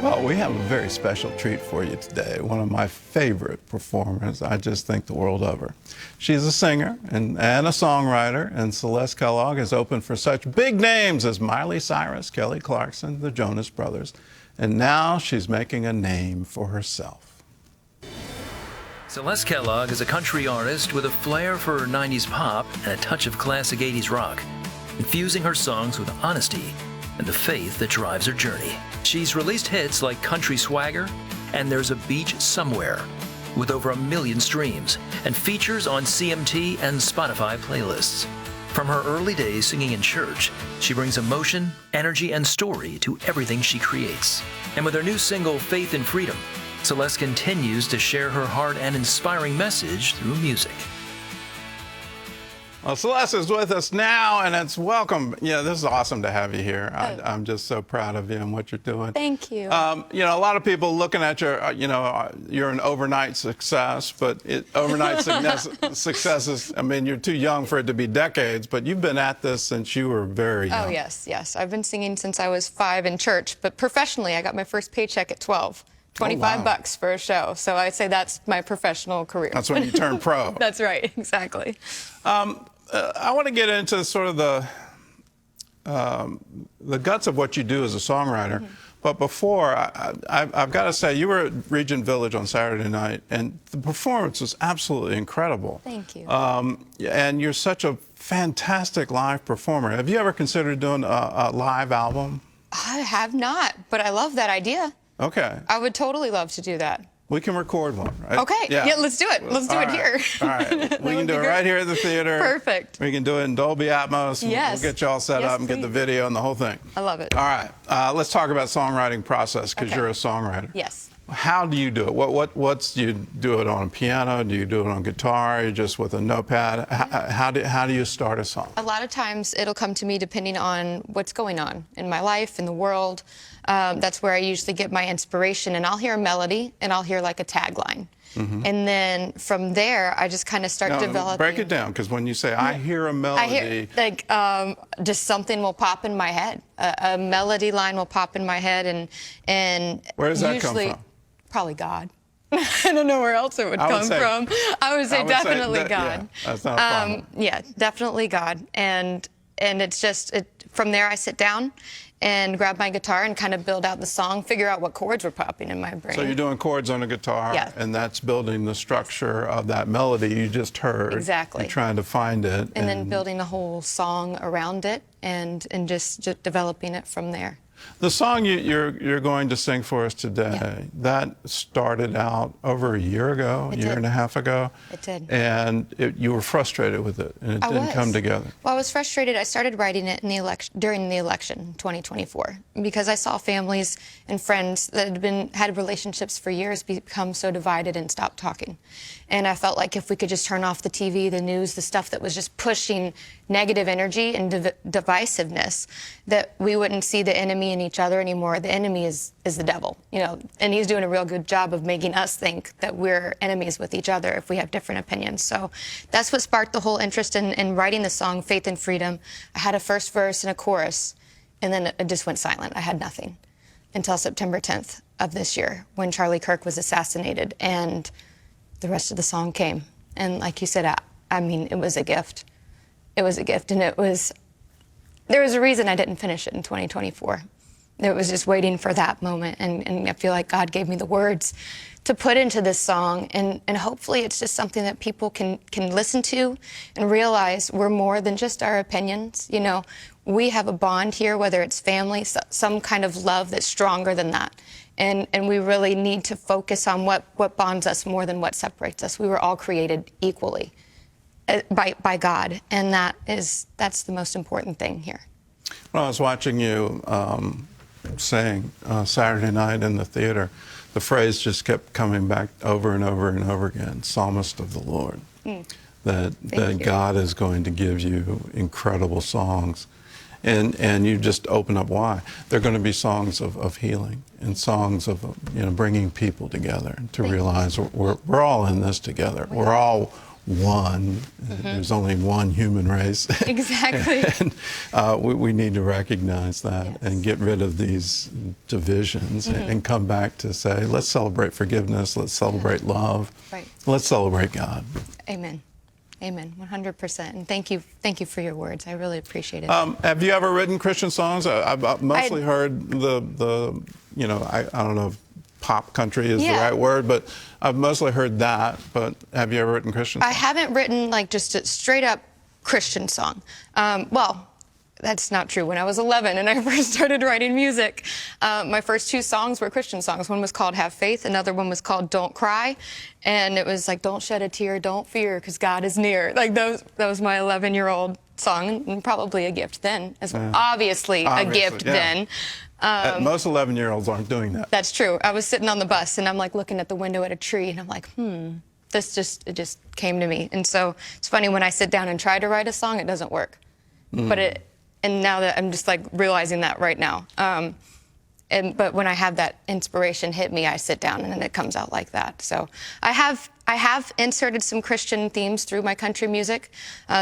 Well, we have a very special treat for you today. One of my favorite performers. I just think the world of her. She's a singer and a songwriter, and Celeste Kellogg has opened for such big names as Miley Cyrus, Kelly Clarkson, the Jonas Brothers, and now she's making a name for herself. Celeste Kellogg is a country artist with a flair for 90s pop and a touch of classic 80s rock, infusing her songs with honesty and the faith that drives her journey. She's released hits like Country Swagger and There's a Beach Somewhere, with over 1 million streams, and features on CMT and Spotify playlists. From her early days singing in church, she brings emotion, energy, and story to everything she creates. And with her new single, Faith and Freedom, Celeste continues to share her heart and inspiring message through music. Well, Celeste is with us now, and it's welcome. Yeah, this is awesome to have you here. I'm just so proud of you and what you're doing. Thank you. You know, a lot of people looking at your, you're an overnight success, but overnight success is, I mean, you're too young for it to be decades, but you've been at this since you were very young. Oh, yes. I've been singing since I was 5 in church, but professionally, I got my first paycheck at 12. 25 bucks for a show. So I'd say that's my professional career. That's when you turn pro. That's right, exactly. I want to get into sort of the guts of what you do as a songwriter. But before, I've got to say, you were at Regent Village on Saturday night, and the performance was absolutely incredible. Thank you. And you're such a fantastic live performer. Have you ever considered doing a live album? I have not, but I love that idea. Okay. I would totally love to do that. We can record one, right? Okay. Yeah, let's do it. Let's do it here. All right. We can do it right here at the theater. Perfect. We can do it in Dolby Atmos. Yes. We'll get you all set up and get the video and the whole thing. I love it. All right. Let's talk about songwriting process, because you're a songwriter. Yes. How do you do it? Do you do it on a piano? Do you do it on guitar? You just with a notepad? How do you start a song? A lot of times it'll come to me depending on what's going on in my life, in the world. That's where I usually get my inspiration, and I'll hear a melody and I'll hear like a tagline. And then from there, I just kind of start developing. Break it down, because when you say, I hear a melody. I hear, like, just something will pop in my head. A melody line will pop in my head, and where does that come from? Probably God. I don't know where else it would come from. I would say definitely God. Yeah, that's not a problem. Yeah, definitely God. And it's just, from there I sit down and grab my guitar and kind of build out the song, figure out what chords were popping in my brain. So you're doing chords on a guitar, and that's building the structure of that melody you just heard. Exactly. You're trying to find it. And then building the whole song around it and just developing it from there. The song you're going to sing for us today, that started out over a year ago, a year and a half ago. It did. And you were frustrated with it, and it didn't come together. Well, I was frustrated. I started writing it during the election, 2024, because I saw families and friends that had relationships for years become so divided and stop talking. And I felt like if we could just turn off the TV, the news, the stuff that was just pushing negative energy and divisiveness, that we wouldn't see the enemy in each other anymore. The enemy is the devil, and he's doing a real good job of making us think that we're enemies with each other if we have different opinions. So that's what sparked the whole interest in writing the song, Faith and Freedom. I had a first verse and a chorus, and then it just went silent. I had nothing until September 10th of this year, when Charlie Kirk was assassinated, and the rest of the song came. And like you said, I mean, it was a gift. It was a gift, and there was a reason I didn't finish it in 2024. It was just waiting for that moment, and I feel like God gave me the words to put into this song, and hopefully it's just something that people can listen to and realize we're more than just our opinions. We have a bond here, whether it's family, some kind of love that's stronger than that. And we really need to focus on what bonds us more than what separates us. We were all created equally by God, and that's the most important thing here. Well, I was watching you sing Saturday night in the theater. The phrase just kept coming back over and over and over again, psalmist of the Lord. That God is going to give you incredible songs. And you just open up why. They're going to be songs of healing and songs of bringing people together to realize we're all in this together. We're all one. There's only one human race. Exactly. And we need to recognize that and get rid of these divisions and come back to say, let's celebrate forgiveness, let's celebrate love, Right. let's celebrate God. Amen. Amen. 100%. And thank you for your words. I really appreciate it. Have you ever written Christian songs? I've mostly heard the I don't know if pop country is the right word, but I've mostly heard that. But have you ever written Christian songs? I haven't written like just a straight up Christian song. Well, that's not true. When I was 11 and I first started writing music, my first 2 songs were Christian songs. One was called Have Faith, another one was called Don't Cry. And it was like, don't shed a tear, don't fear, because God is near. Like that was my 11-year-old song, and probably a gift then, as well. Obviously a gift then. Most 11-year-olds aren't doing that. That's true. I was sitting on the bus and I'm like looking at the window at a tree and I'm like, it just came to me. And so it's funny when I sit down and try to write a song, it doesn't work. And now that I'm just like realizing that right now. But when I have that inspiration hit me, I sit down and then it comes out like that. So I have inserted some Christian themes through my country music.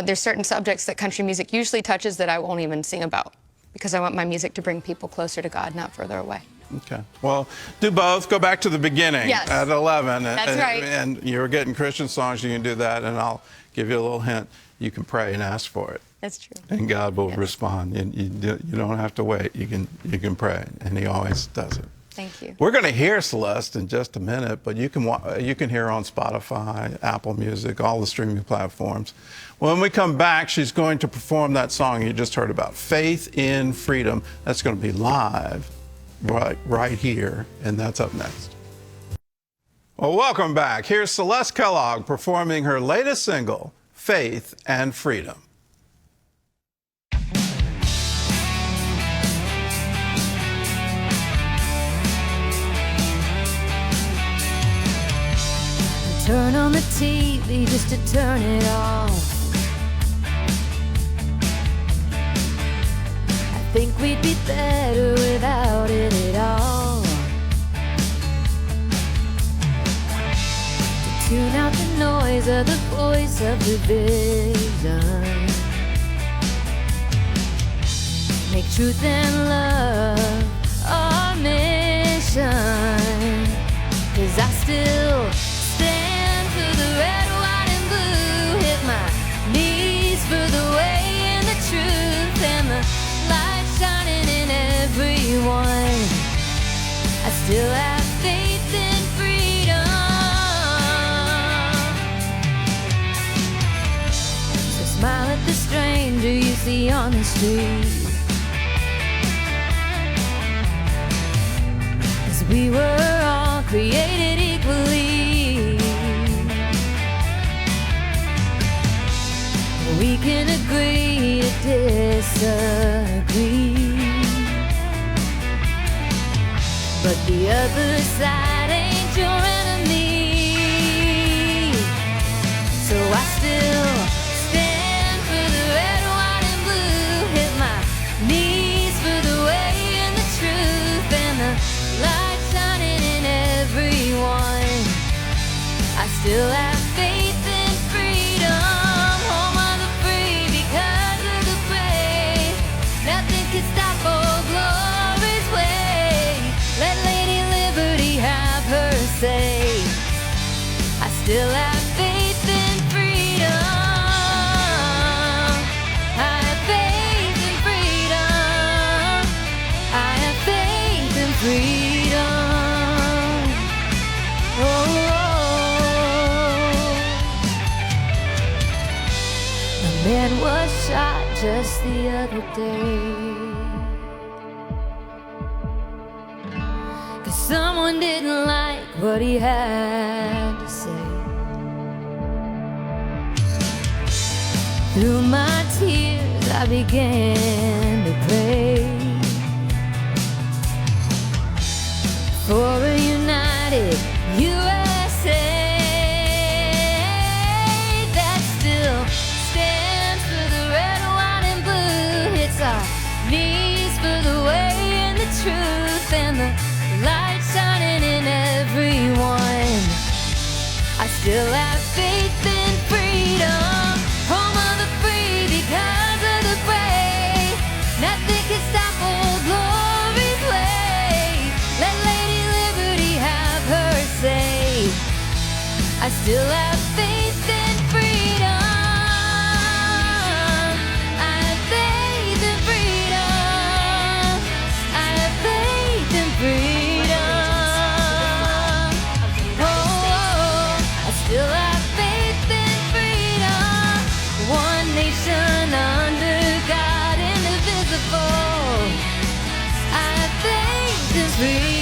There's certain subjects that country music usually touches that I won't even sing about, because I want my music to bring people closer to God, not further away. Okay. Well, do both. Go back to the beginning at 11. That's right. And you're getting Christian songs, you can do that, and I'll give you a little hint. You can pray and ask for it. That's true. And God will respond. You don't have to wait. You can pray, and He always does it. Thank you. We're going to hear Celeste in just a minute, but you can hear her on Spotify, Apple Music, all the streaming platforms. When we come back, she's going to perform that song you just heard about, Faith in Freedom. That's going to be live right here, and that's up next. Well, welcome back. Here's Celeste Kellogg performing her latest single, Faith and Freedom. Turn on the TV just to turn it off. I think we'd be better without it at all. To tune out the noise of the voice of division. Make truth and love our mission. 'Cause I still stand for the red, white, and blue. Hit my knees for the way and the truth, and the light shining in everyone. I still have faith in freedom. So smile at the stranger you see on the street. 'Cause we were all created equally. We can agree to disagree, but the other side ain't your enemy. So I still stand for the red, white, and blue. Hit my knees for the way and the truth, and the light shining in everyone. I still have faith in freedom. Home of the free because of the brave. Nothing can stop old glory's way. Let Lady Liberty have her say. I still have faith in freedom. I have faith in freedom. I have faith in freedom. Oh. A man was shot just the other day, 'cause someone didn't like what he had to say. Through my tears I began to pray for a united USA that still stands for the red, white, and blue. Hits our knees for the way and the truth, and the light shining in everyone. I still have faith in freedom. still have faith in freedom. I have faith in freedom. I have faith in freedom. Oh, I still have faith in freedom. One nation under God, indivisible. I have faith in freedom.